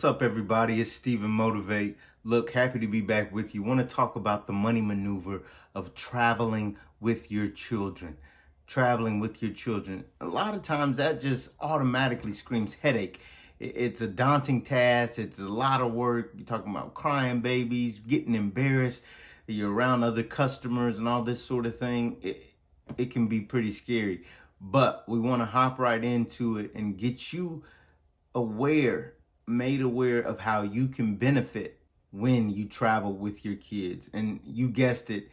What's up, everybody? It's StephenMotivate. Look, happy to be back with you. Want to talk about the money maneuver of traveling with your children. Traveling with your children. A lot of times that just automatically screams headache. It's a daunting task. It's a lot of work. You're talking about crying babies, getting embarrassed. You're around other customers and all this sort of thing. It can be pretty scary. But we want to hop right into it and get you made aware of how you can benefit when you travel with your kids. And you guessed it,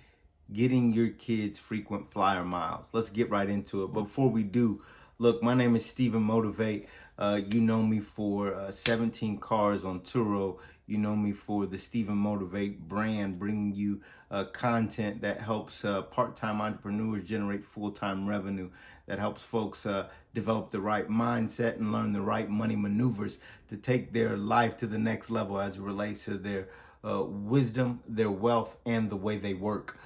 getting your kids frequent flyer miles. Let's get right into it. But before we do, look, my name is StephenMotivate. You know me for 17 cars on TURO. You know me for the StephenMotivate brand, bringing you content that helps part-time entrepreneurs generate full-time revenue, that helps folks develop the right mindset and learn the right money maneuvers to take their life to the next level as it relates to their wisdom, their wealth, and the way they work.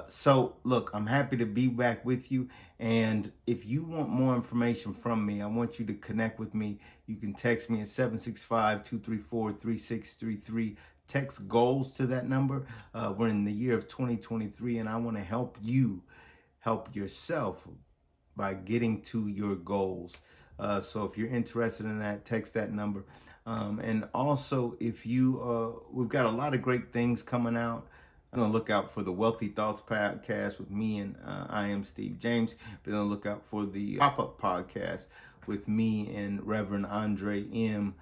So look, I'm happy to be back with you. And if you want more information from me, I want you to connect with me. You can text me at 765-234-3633. Text goals to that number. We're in the year of 2023, and I want to help you help yourself by getting to your goals. So if you're interested in that, text that number. And also, if you, we've got a lot of great things coming out. Be on the lookout for the Wealthy Thoughts podcast with me and I am Steve James. Be on the lookout for the pop-up podcast with me and Reverend Andre M.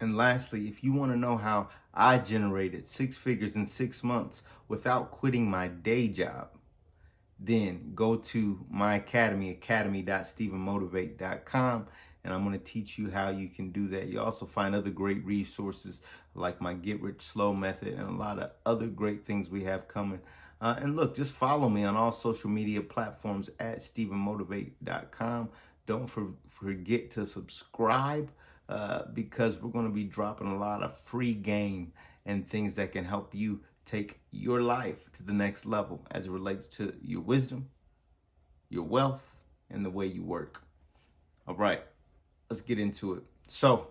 And lastly, if you want to know how I generated 6 figures in 6 months without quitting my day job, then go to my academy, academy.stephenmotivate.com, and I'm going to teach you how you can do that. You also find other great resources like my Get Rich Slow method and a lot of other great things we have coming. And look, just follow me on all social media platforms at stephenmotivate.com. Don't forget to subscribe because we're going to be dropping a lot of free game and things that can help you take your life to the next level as it relates to your wisdom, your wealth, and the way you work. All right, let's get into it. So,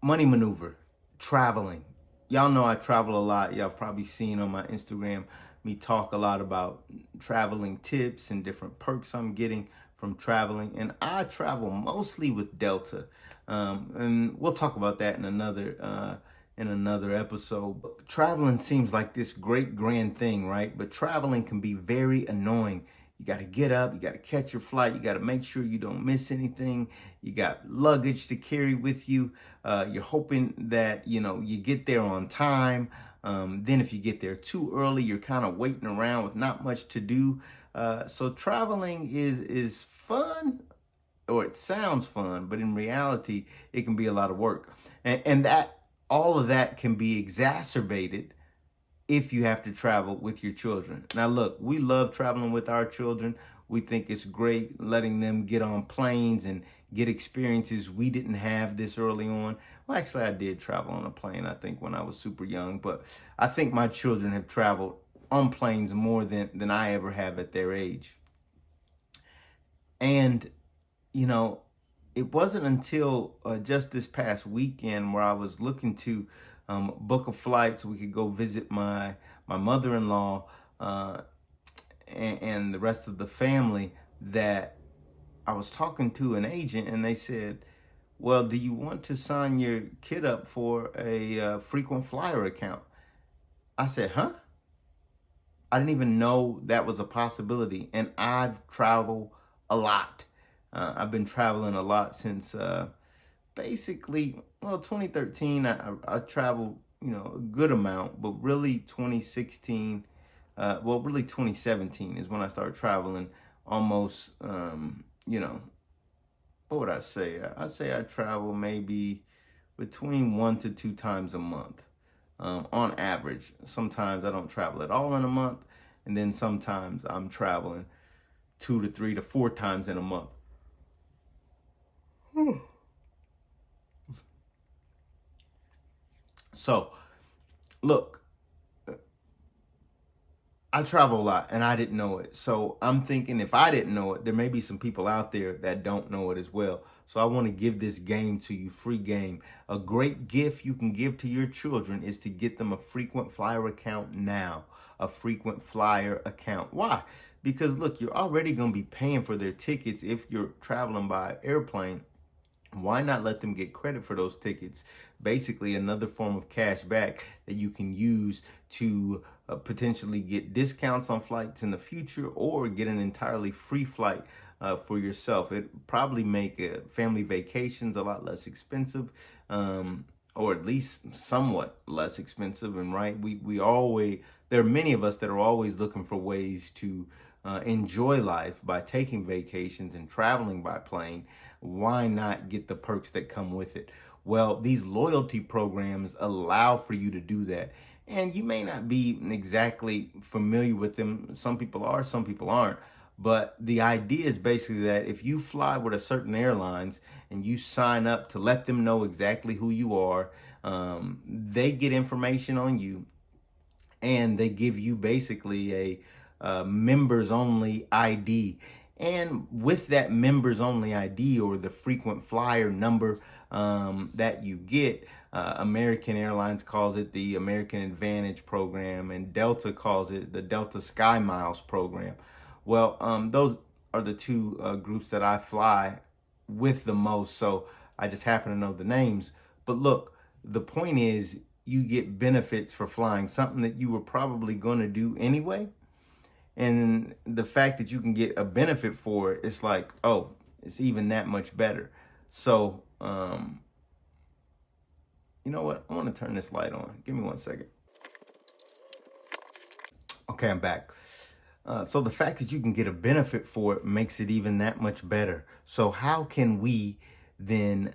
money maneuver, traveling. Y'all know I travel a lot. Y'all have probably seen on my Instagram me talk a lot about traveling tips and different perks I'm getting from traveling. And I travel mostly with Delta. And we'll talk about that in another episode. But traveling seems like this great grand thing, right? But traveling can be very annoying. You got to get up, you got to catch your flight, you got to make sure you don't miss anything. You got luggage to carry with you. You're hoping that, you get there on time. Then if you get there too early, you're kind of waiting around with not much to do. So traveling is fun, or it sounds fun, but in reality, it can be a lot of work. And that all of that can be exacerbated if you have to travel with your children. Now, look, we love traveling with our children. We think it's great letting them get on planes and get experiences we didn't have this early on. Well, actually, I did travel on a plane, I think, when I was super young. But I think my children have traveled on planes more than I ever have at their age. And, it wasn't until just this past weekend where I was looking to book a flight so we could go visit my mother-in-law and the rest of the family that I was talking to an agent, and they said, well, do you want to sign your kid up for a frequent flyer account? I said, huh? I didn't even know that was a possibility. And I've traveled a lot. I've been traveling a lot since basically, 2013, I traveled, a good amount, but really 2016, really 2017 is when I started traveling almost, what would I say? I'd say I travel maybe between 1 to 2 times a month, on average. Sometimes I don't travel at all in a month, and then sometimes I'm traveling 2 to 3 to 4 times in a month. So, look, I travel a lot and I didn't know it. So I'm thinking if I didn't know it, there may be some people out there that don't know it as well. So I want to give this game to you, free game. A great gift you can give to your children is to get them a frequent flyer account now. A frequent flyer account. Why? Because look, you're already going to be paying for their tickets if you're traveling by airplane. Why not let them get credit for those tickets? Basically, another form of cash back that you can use to potentially get discounts on flights in the future or get an entirely free flight for yourself. It probably make family vacations a lot less expensive, or at least somewhat less expensive. And right, we always, there are many of us that are always looking for ways to enjoy life by taking vacations and traveling by plane. Why not get the perks that come with it? Well, these loyalty programs allow for you to do that. And you may not be exactly familiar with them. Some people are, some people aren't. But the idea is basically that if you fly with a certain airlines and you sign up to let them know exactly who you are, they get information on you and they give you basically a members only ID. And with that members only ID or the frequent flyer number that you get, American Airlines calls it the American Advantage program, and Delta calls it the Delta Sky Miles program. Well, those are the two groups that I fly with the most, so I just happen to know the names. But look, the point is you get benefits for flying, something that you were probably going to do anyway. And the fact that you can get a benefit for it, it's like, oh, it's even that much better. So, you know what? I want to turn this light on. Give me 1 second. Okay, I'm back. So the fact that you can get a benefit for it makes it even that much better. So how can we then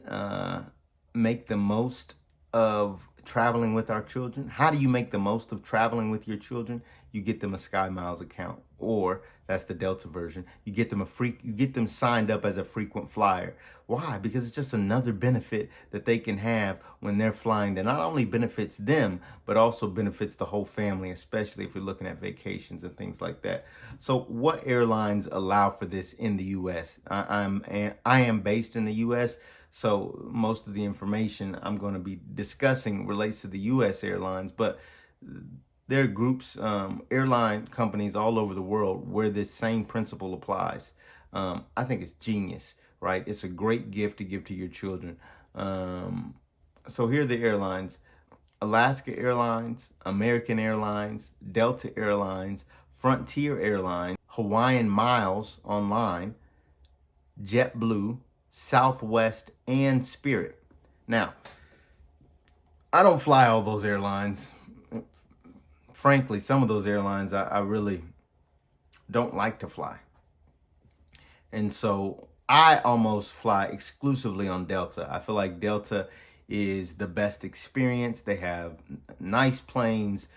make the most of traveling with our children? How do you make the most of traveling with your children? You get them a Sky Miles account, or that's the Delta version. You get them signed up as a frequent flyer. Why? Because it's just another benefit that they can have when they're flying that not only benefits them, but also benefits the whole family, especially if you're looking at vacations and things like that. So what airlines allow for this in the US? I am based in the US, so most of the information I'm going to be discussing relates to the US airlines, but there are groups, airline companies all over the world where this same principle applies. I think it's genius, right? It's a great gift to give to your children. So here are the airlines: Alaska Airlines, American Airlines, Delta Airlines, Frontier Airlines, Hawaiian Miles Online, JetBlue, Southwest, and Spirit. Now, I don't fly all those airlines. Frankly, some of those airlines I really don't like to fly. And so I almost fly exclusively on Delta. I feel like Delta is the best experience. They have nice planes.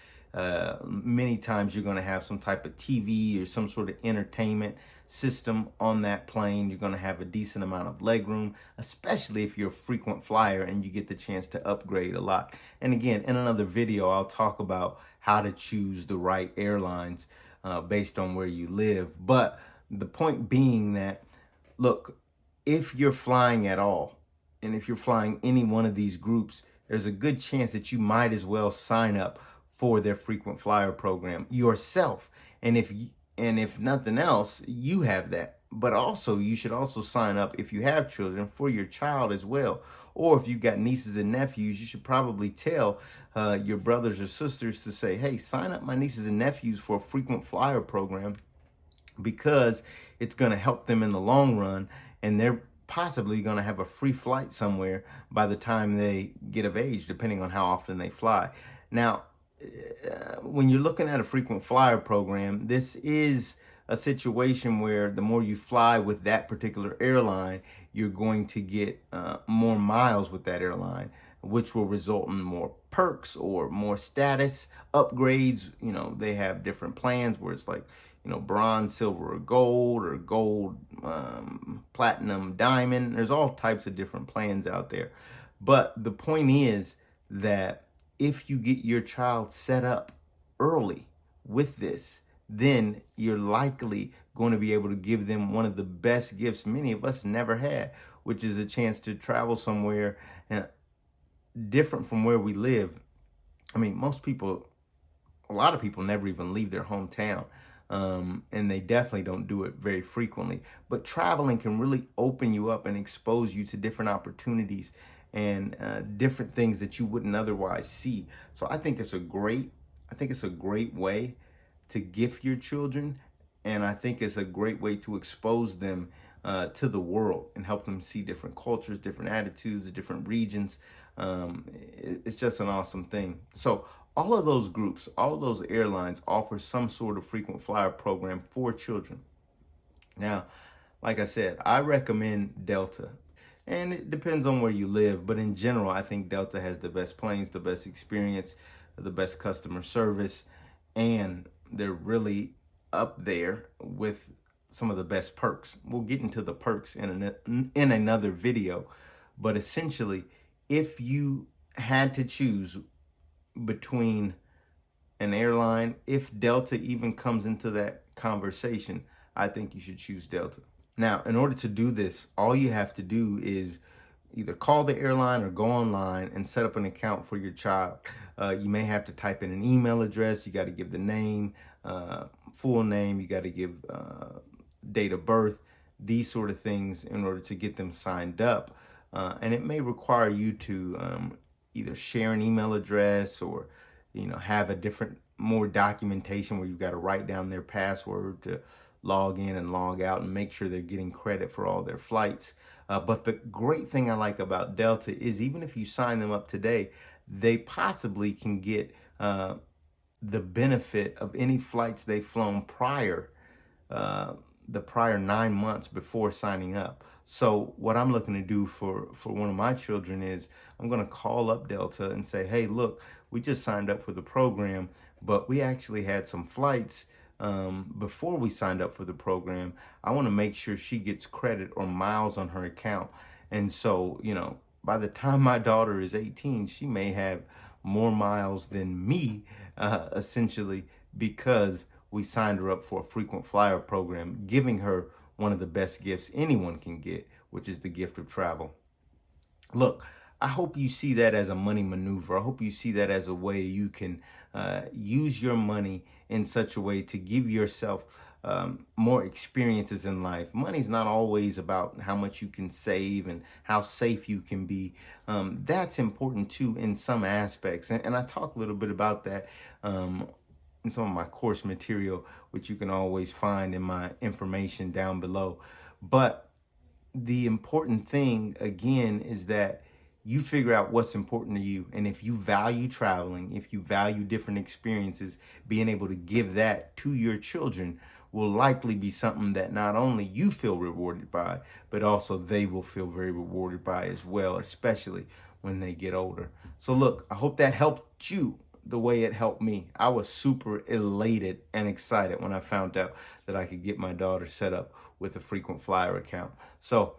Many times you're going to have some type of TV or some sort of entertainment system on that plane. You're going to have a decent amount of legroom, especially if you're a frequent flyer and you get the chance to upgrade a lot. And again, in another video, I'll talk about how to choose the right airlines based on where you live. But the point being that, look, if you're flying at all, and if you're flying any one of these groups, there's a good chance that you might as well sign up for their frequent flyer program yourself. And if nothing else, you have that. But also, you should also sign up, if you have children, for your child as well. Or if you've got nieces and nephews, you should probably tell your brothers or sisters to say, hey, sign up my nieces and nephews for a frequent flyer program, because it's going to help them in the long run, and they're possibly going to have a free flight somewhere by the time they get of age, depending on how often they fly. Now, when you're looking at a frequent flyer program, this is a situation where the more you fly with that particular airline, you're going to get more miles with that airline, which will result in more perks or more status upgrades. You know, they have different plans where it's like, you know, bronze, silver, or gold, platinum, diamond. There's all types of different plans out there. But the point is that if you get your child set up early with this, then you're likely going to be able to give them one of the best gifts many of us never had, which is a chance to travel somewhere different from where we live. I mean, a lot of people never even leave their hometown. And they definitely don't do it very frequently. But traveling can really open you up and expose you to different opportunities and different things that you wouldn't otherwise see. So I think it's a great way to gift your children, and I think it's a great way to expose them to the world and help them see different cultures, different attitudes, different regions. It's just an awesome thing. So all of those groups, all of those airlines offer some sort of frequent flyer program for children. Now, like I said, I recommend Delta. And it depends on where you live, but in general, I think Delta has the best planes, the best experience, the best customer service, and they're really up there with some of the best perks. We'll get into the perks in another video, but essentially, if you had to choose between an airline, if Delta even comes into that conversation, I think you should choose Delta. Now, in order to do this, all you have to do is either call the airline or go online and set up an account for your child. You may have to type in an email address. You got to give the name, full name. You got to give date of birth, these sort of things in order to get them signed up. And it may require you to either share an email address or, have a different, more documentation where you've got to write down their password to log in and log out and make sure they're getting credit for all their flights. But the great thing I like about Delta is even if you sign them up today, they possibly can get the benefit of any flights they've flown prior, the prior 9 months before signing up. So what I'm looking to do for one of my children is I'm going to call up Delta and say, hey, look, we just signed up for the program, but we actually had some flights before we signed up for the program. I want to make sure she gets credit or miles on her account. And so, by the time my daughter is 18, she may have more miles than me, essentially, because we signed her up for a frequent flyer program, giving her one of the best gifts anyone can get, which is the gift of travel. Look, I hope you see that as a money maneuver. I hope you see that as a way you can use your money in such a way to give yourself more experiences in life. Money's not always about how much you can save and how safe you can be. That's important too in some aspects. And I talk a little bit about that in some of my course material, which you can always find in my information down below. But the important thing, again, is that you figure out what's important to you. And if you value traveling, if you value different experiences, being able to give that to your children will likely be something that not only you feel rewarded by, but also they will feel very rewarded by as well, especially when they get older. So look, I hope that helped you the way it helped me. I was super elated and excited when I found out that I could get my daughter set up with a frequent flyer account. So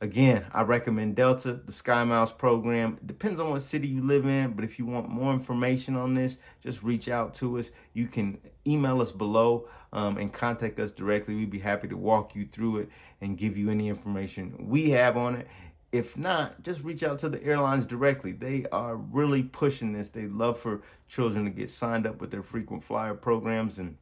again, I recommend Delta, the SkyMiles program. It depends on what city you live in, but if you want more information on this, just reach out to us. You can email us below and contact us directly. We'd be happy to walk you through it and give you any information we have on it. If not, just reach out to the airlines directly. They are really pushing this. They love for children to get signed up with their frequent flyer programs, and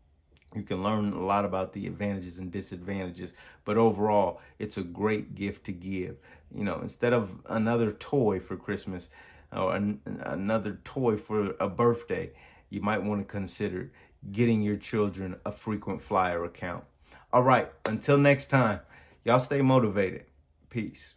you can learn a lot about the advantages and disadvantages. But overall, it's a great gift to give. Instead of another toy for Christmas or another toy for a birthday, you might want to consider getting your children a frequent flyer account. All right, until next time, y'all stay motivated. Peace.